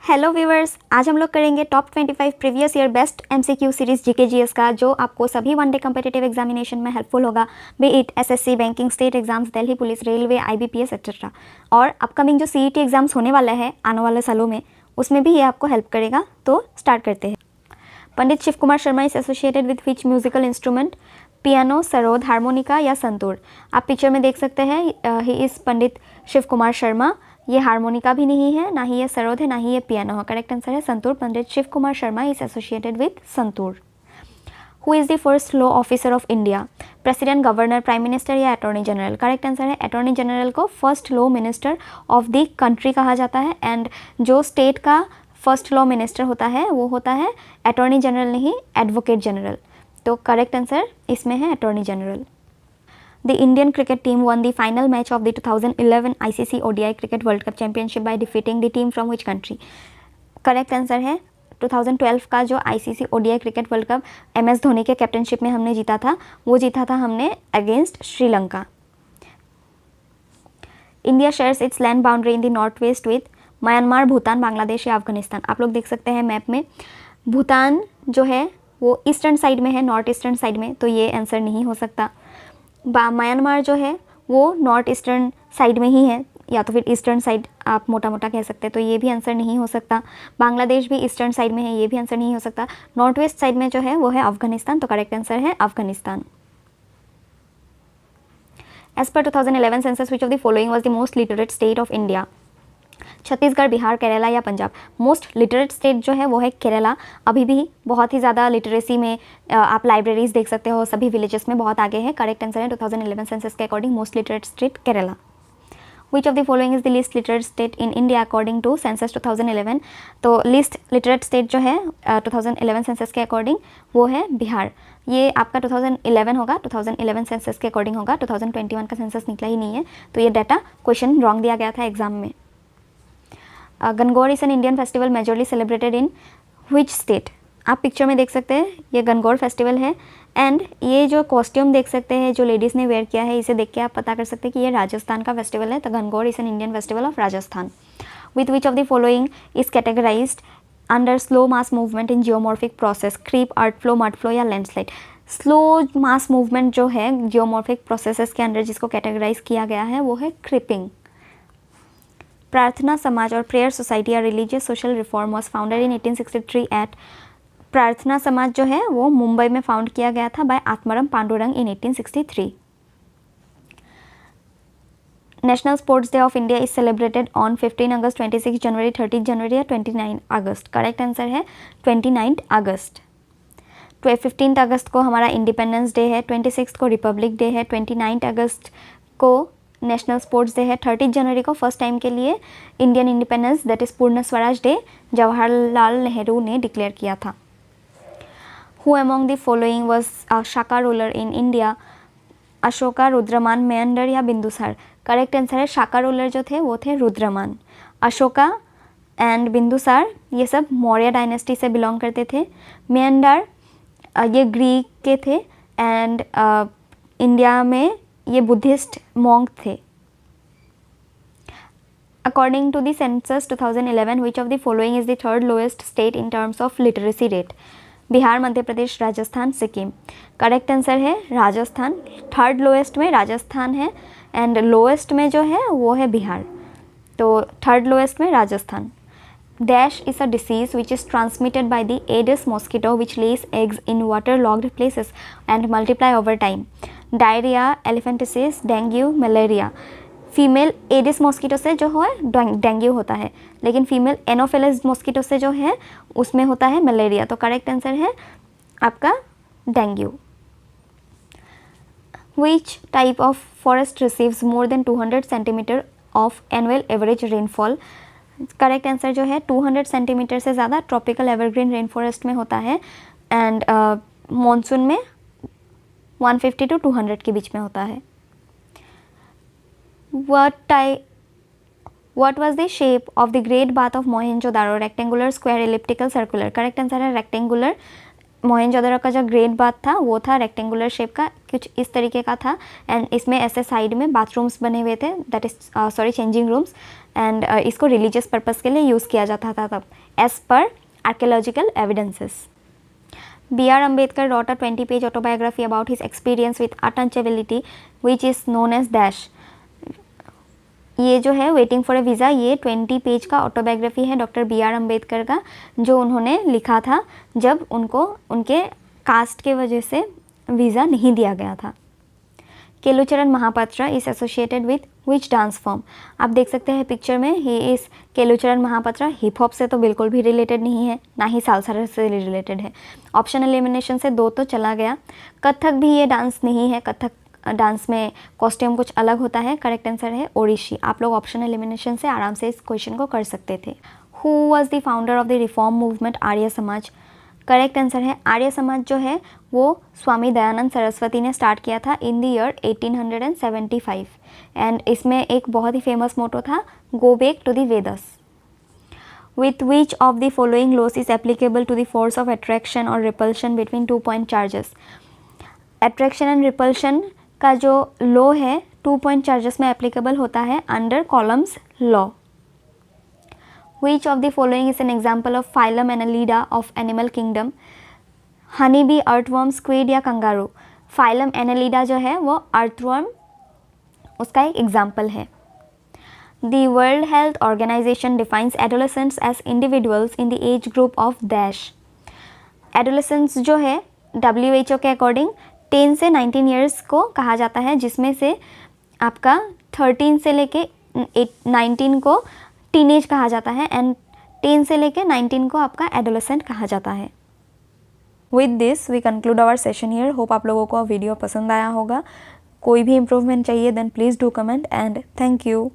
Hello viewers, आज हम लोग करेंगे top 25 previous year best MCQ series GK GS का, जो आपको सभी वनडे कम्पिटिटिव एग्जामिनेशन में हेल्पफुल होगा, B it SSC, banking, state exams, Delhi police, railway, IBPS etcetera. और अपकमिंग जो सीईटी एग्जाम्स होने वाला है आने वाले सालों में, उसमें भी ये आपको हेल्प करेगा। तो स्टार्ट करते हैं। Pandit Shiv Kumar Sharma is associated with which musical instrument? Piano, sarod, harmonica या संतूर। आप पिक्चर में देख सकते हैं, ही इज़ पंडित शिव कुमार शर्मा। ये हारमोनिका भी नहीं है, ना ही ये सरोद है, ना ही ये पियानो है। करेक्ट आंसर है santoor. Pandit Shiv Kumar Sharma is associated with santoor. Who is the first law officer of India? President, governor, prime minister या अटॉर्नी जनरल? करेक्ट आंसर है अटॉर्नी जनरल को first law minister of the country कहा जाता है। एंड जो state का first law minister होता है वो होता है अटॉर्नी जनरल, नहीं एडवोकेट जनरल। तो करेक्ट आंसर इसमें है attorney general. The Indian cricket team won the final match of the 2011 ICC ODI Cricket World Cup Championship by defeating the team from which country? Correct answer है 2012 का जो ICC ODI cricket world cup MS Dhoni के captainship में हमने जीता था, वो जीता था हमने against Sri Lanka. India shares it's land boundary in the north west with Myanmar, Bhutan, Bangladesh या अफगानिस्तान। आप लोग देख सकते हैं मैप में, भूटान जो है वो ईस्टर्न साइड में है, नॉर्थ ईस्टर्न साइड में, तो ये आंसर नहीं हो सकता। म्यांमार जो है वो नॉर्थ ईस्टर्न साइड में ही है, या तो फिर ईस्टर्न साइड आप मोटा मोटा कह सकते हैं, तो ये भी आंसर नहीं हो सकता। बांग्लादेश भी ईस्टर्न साइड में है, ये भी आंसर नहीं हो सकता। नॉर्थ वेस्ट साइड में जो है वो है अफगानिस्तान, तो करेक्ट आंसर है Afghanistan. As per 2011 census which of the following was the most literate state of India? Chhattisgarh, Bihar, Kerala या पंजाब। मोस्ट लिटरेट स्टेट जो है वो है केरला। अभी भी बहुत ही ज़्यादा लिटरेसी में आप लाइब्रेरीज देख सकते हो, सभी विलेजेस में बहुत आगे है। करेक्ट आंसर है 2011 सेंसस के according most literate state Kerala. Which of the following is the least literate state in India according to census 2011? तो लिस्ट लिटरेट स्टेट जो है 2011 सेंसस के अकॉर्डिंग वो है बिहार। ये आपका 2011 होगा, 2011 सेंसस के अकॉर्डिंग होगा, 2021 का सेंसस निकला ही नहीं है, तो ये डाटा क्वेश्चन रॉन्ग दिया गया था एग्जाम में। Gangaur is an Indian festival majorly celebrated in which state? आप पिक्चर में देख सकते हैं, ये गणगौर फेस्टिवल है। एंड ये जो कॉस्ट्यूम देख सकते हैं जो लेडीज़ ने वेयर किया है, इसे देख के आप पता कर सकते हैं कि ये राजस्थान का फेस्टिवल है। तो Gangaur is an Indian festival of Rajasthan. With which of the following is categorized under slow mass movement in geomorphic process? Creep, earth flow, mud flow या लैंडस्लाइड? स्लो मास मूवमेंट जो है जियोमॉर्फिक प्रोसेसेस के under जिसको categorize किया गया है वो है क्रीपिंग। प्रार्थना समाज और प्रेयर सोसाइटी या religious social reform was founded in 1863 at? Prarthana Samaj जो है वो मुंबई में फाउंड किया गया था by Atmaram Pandurang in 1863। National sports day of India is celebrated on 15 August, 26 January, 30 January या 29 अगस्त? करेक्ट आंसर है 29 अगस्त। 15 अगस्त को हमारा इंडिपेंडेंस डे है, 26 को रिपब्लिक डे है, 29 अगस्त को नेशनल स्पोर्ट्स डे है, 30 जनवरी को फर्स्ट टाइम के लिए इंडियन इंडिपेंडेंस दैट इज पूर्ण स्वराज डे जवाहरलाल नेहरू ने डिक्लेयर किया था। Who among the following was a Shaka ruler in India? Ashoka, Rudraman, Menander या बिंदुसार? करेक्ट आंसर है शाका रूलर जो थे वो थे रुद्रमान। अशोका एंड बिंदुसार ये सब मौर्य डायनेस्टी से बिलोंग करते थे। मेंडर ये ग्रीक के थे। एंड इंडिया में ये बुद्धिस्ट मॉन्क थे। According to the census 2011 which of the following is the third lowest state in terms of literacy rate? Bihar, Madhya Pradesh, Rajasthan, Sikkim? Correct answer है राजस्थान। थर्ड लोएस्ट में राजस्थान है एंड लोएस्ट में जो है वो है बिहार, तो थर्ड लोएस्ट में Rajasthan. Dash is a disease which is transmitted by the Aedes mosquito which lays eggs in waterlogged places and multiply over time. Diarrhea, elephantiasis, dengue, malaria. Female Aedes mosquito से जो है डेंगू होता है, लेकिन female Anopheles mosquito से जो है उसमें होता है मलेरिया। तो करेक्ट आंसर है आपका dengue. Which type of forest receives more than 200 centimetre of annual average rainfall? Correct answer जो है 200 सेंटीमीटर से ज़्यादा ट्रॉपिकल एवरग्रीन रेन फॉरेस्ट में होता है। एंड मॉनसून में 150 to 200 के बीच में होता है। What was the shape of the Great Bath of Mohenjo-daro? Rectangular, square, elliptical, circular? Correct answer है रेक्टेंगुलर। मोहनजोदड़ो का जो ग्रेट बाथ था वो था रेक्टेंगुलर शेप का, कुछ इस तरीके का था, एंड इसमें ऐसे साइड में बाथरूम्स बने हुए थे, that is changing rooms, and इसको रिलीजियस पर्पज़ के लिए यूज़ किया जाता था तब, as per archaeological evidences. B.R. Ambedkar wrote a 20-page autobiography about his experience with untouchability, which is known as DASH. ये जो है वेटिंग फॉर ए वीज़ा, ये 20 पेज का ऑटोबायोग्राफी है डॉक्टर B.R. अम्बेडकर का, जो उन्होंने लिखा था जब उनको उनके कास्ट के वजह से वीज़ा नहीं दिया गया था। Kelucharan Mohapatra is associated with which dance form. आप देख सकते हैं पिक्चर में, he is Kelucharan Mohapatra hip hop से तो बिल्कुल भी रिलेटेड नहीं है, ना ही सालसा से रिलेटेड है। ऑप्शन एलिमिनेशन से 2 तो चला गया। कथक भी ये डांस नहीं है, कथक डांस में कॉस्ट्यूम कुछ अलग होता है। करेक्ट आंसर है ओडिसी। आप लोग ऑप्शन एलिमिनेशन से आराम से इस क्वेश्चन को कर सकते थे। Who was the founder of the reform movement Arya Samaj. Correct answer है आर्य समाज जो है वो स्वामी दयानंद सरस्वती ने स्टार्ट किया था इन द ईयर 1875, एंड इसमें एक बहुत ही फेमस मोटो था, go back to the Vedas. With which of the following laws is applicable to the force of attraction और repulsion between 2 point charges. Attraction and repulsion का जो law है 2 point charges में applicable होता है under columns law. Which of the following is an example of phylum Annelida of animal kingdom? Honey bee, earthworm, squid या kangaroo. Phylum Annelida जो है वो अर्थवर्म उसका एक एग्जाम्पल है। The World Health Organization defines adolescents as individuals in the age group of dash. Adolescents जो है WHO के अकॉर्डिंग 10 से 19 ईयर्स को कहा जाता है, जिसमें से आपका 13 से लेके 19 को टीनेज कहा जाता है, एंड 10 से लेके 19 को आपका एडोलेसेंट कहा जाता है। With this we conclude our session here. Hope आप लोगों को वीडियो पसंद आया होगा। कोई भी इम्प्रूवमेंट चाहिए then please do comment, and thank you.